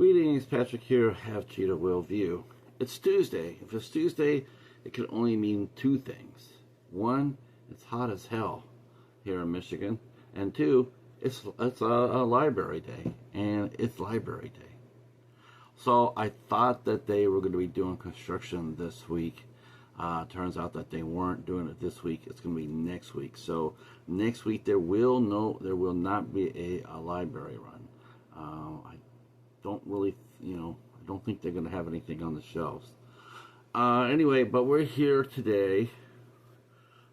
Greetings, Patrick here, Have Cheetah Will View. It's Tuesday. If it's Tuesday, it can only mean two things. One, it's hot as hell here in Michigan. And two, it's a library day, and it's library day. So I thought that they were going to be doing construction this week. Turns out that they weren't doing it this week. It's going to be next week. So next week there will not be a library run. I don't really, I don't think they're going to have anything on the shelves. Anyway, but we're here today.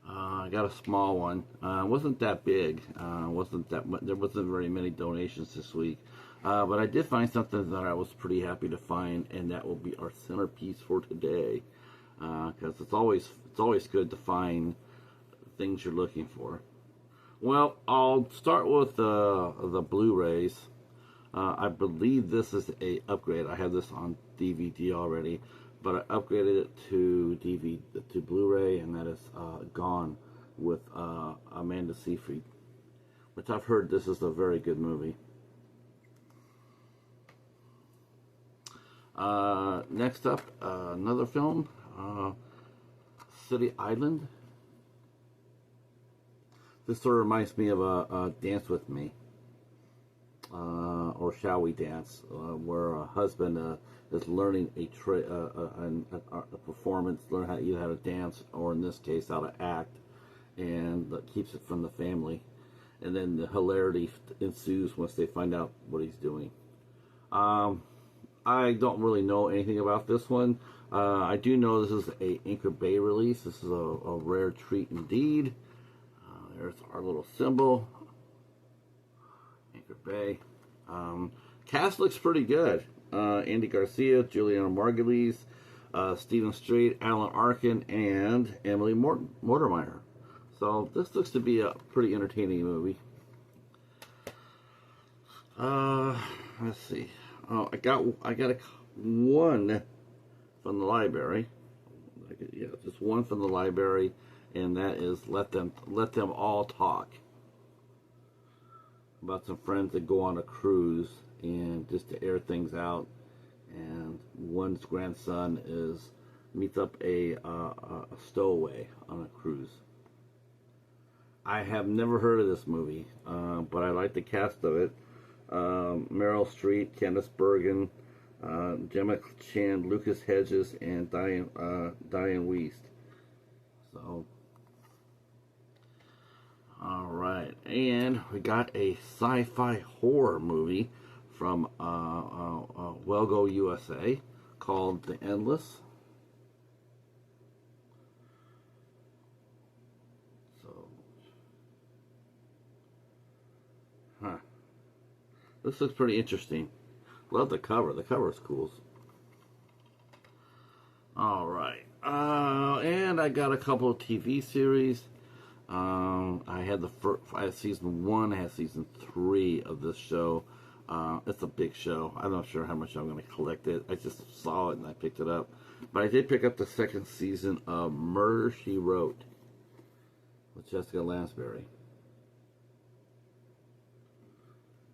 I got a small one. It wasn't that big. There wasn't very many donations this week. But I did find something that I was pretty happy to find, and that will be our centerpiece for today. Because it's always good to find things you're looking for. Well, I'll start with the Blu-rays. I believe this is a upgrade. I have this on DVD already, but I upgraded it to Blu-ray, and that is Gone with Amanda Seyfried, which I've heard this is a very good movie. Next up, another film, City Island. This sort of reminds me of Dance With Me. Or Shall We Dance, where a husband is learning a performance, learn either how to dance or in this case how to act, and keeps it from the family, and then the hilarity ensues once they find out what he's doing. I don't really know anything about this one. I do know this is a Anchor Bay release. This is a rare treat indeed. There's our little symbol. Anchor Bay. Cast looks pretty good. Andy Garcia, Juliana Margulies, Stephen Strait, Alan Arkin, and Emily Mortimer. So this looks to be a pretty entertaining movie. Let's see. Oh, I got one from the library. Yeah, just one from the library, and that is Let Them All Talk. About some friends that go on a cruise and just to air things out, and one's grandson meets up a stowaway on a cruise. I have never heard of this movie, but I like the cast of it. Meryl Streep, Candice Bergen, Gemma Chan, Lucas Hedges, and Diane Wiest. So, alright, and we got a sci-fi horror movie from Wellgo USA called The Endless. This looks pretty interesting. Love the cover. The cover is cool. Alright. And I got a couple of TV series. I had season 1, I had season 3 of this show. It's a big show. I'm not sure how much I'm going to collect it. I just saw it and I picked it up. But I did pick up the second season of Murder, She Wrote with Jessica Lansbury,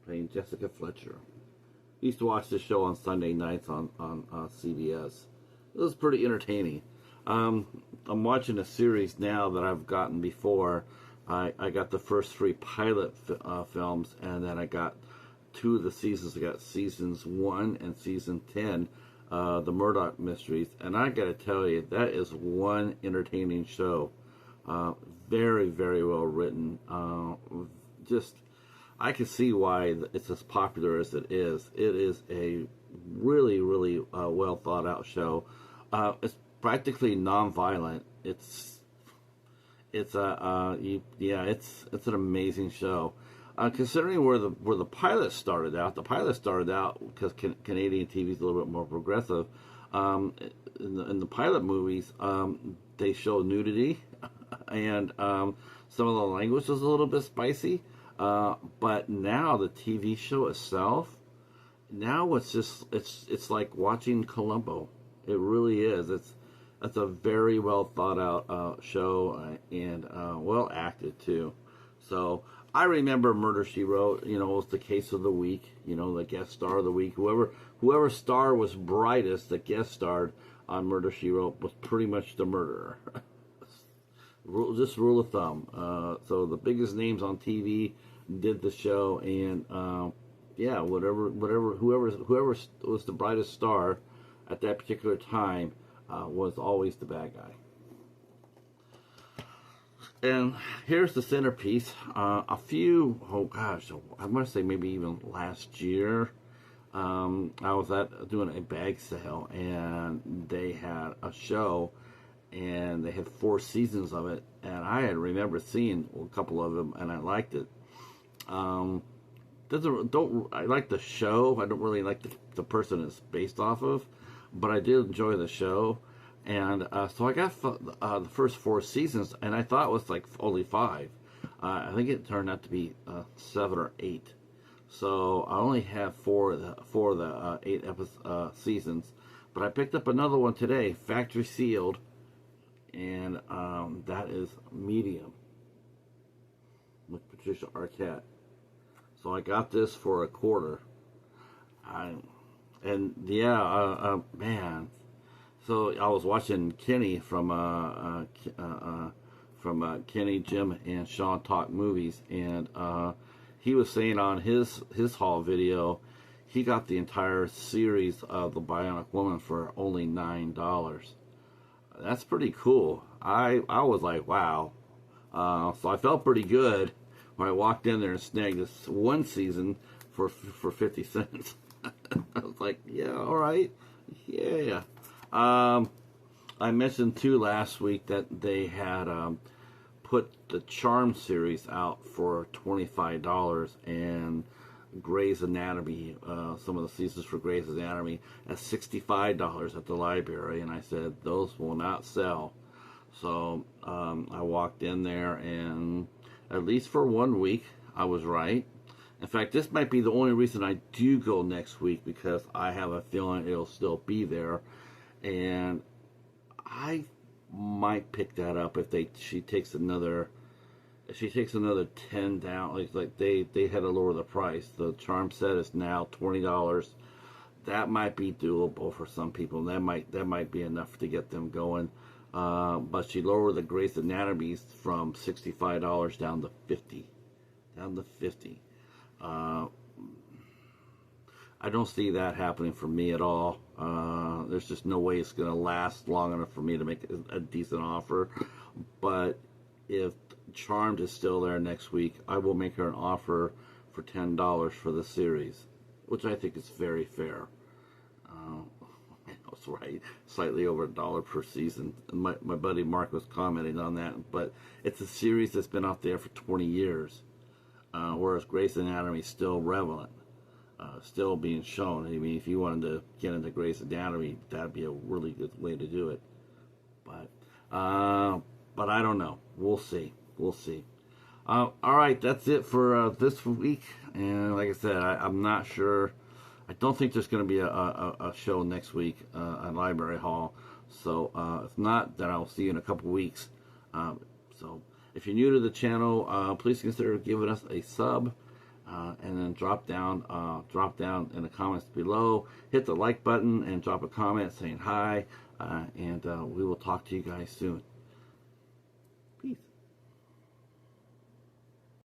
playing Jessica Fletcher. I used to watch this show on Sunday nights on CBS. It was pretty entertaining. I'm watching a series now that I've gotten before. I got the first 3 pilot films, and then I got 2 of the seasons. I got seasons 1 and season 10, the Murdoch Mysteries, and I gotta tell you, that is one entertaining show. Very, very well written. I can see why it's as popular as it is. It is a really, really well thought out show. It's practically non-violent. It's an amazing show. Considering where the pilot started out, because Canadian TV is a little bit more progressive. In the pilot movies, they show nudity, and some of the language is a little bit spicy. But now the TV show itself, now it's like watching Columbo. It really is. It's a very well thought out show, and well acted too. So I remember Murder, She Wrote. You know, it was the case of the week. You know, the guest star of the week. Whoever star was brightest that guest starred on Murder, She Wrote was pretty much the murderer. Just rule of thumb. So the biggest names on TV did the show, and yeah, whoever was the brightest star at that particular time was always the bad guy. And here's the centerpiece. A few, oh gosh, I want to say maybe even last year, I was doing a bag sale, and they had a show, and they had 4 seasons of it, and I had remember seeing a couple of them, and I liked it. I like the show. I don't really like the person it's based off of, but I did enjoy the show. And so I got the first 4 seasons, and I thought it was like only 5. I think it turned out to be 7 or 8. So I only have 4 of the 8 seasons. But I picked up another one today, factory sealed, and that is Medium with Patricia Arquette. So I got this for $0.25. Man. So I was watching Kenny from Kenny, Jim, and Sean Talk Movies, and he was saying on his haul video, he got the entire series of The Bionic Woman for only $9. That's pretty cool. I was like, wow. So I felt pretty good when I walked in there and snagged this one season for 50 cents. I was like, yeah, all right, yeah. I mentioned too last week that they had put the Charm series out for $25, and Grey's Anatomy, some of the seasons for Grey's Anatomy, at $65 at the library, and I said those will not sell. So I walked in there, and at least for 1 week I was right. In fact, this might be the only reason I do go next week, because I have a feeling it'll still be there. And I might pick that up if she takes another 10 down. Like they had to lower the price. The Charm set is now $20. That might be doable for some people. That might be enough to get them going. But she lowered the Grey's Anatomy from $65 down to $50. Down to $50. I don't see that happening for me at all. There's just no way it's going to last long enough for me to make a decent offer. But if Charmed is still there next week, I will make her an offer for $10 for the series, which I think is very fair. That's right, slightly over $1 per season. My buddy Mark was commenting on that, but it's a series that's been out there for 20 years, whereas Grey's Anatomy is still relevant. Still being shown. I mean, if you wanted to get into Grey's Anatomy, that'd be a really good way to do it. But I don't know. We'll see. All right, that's it for this week. And like I said, I'm not sure. I don't think there's going to be a show next week at Library Hall. So if not, then I'll see you in a couple weeks. So if you're new to the channel, please consider giving us a sub. And then drop down in the comments below. Hit the like button and drop a comment saying hi. And we will talk to you guys soon.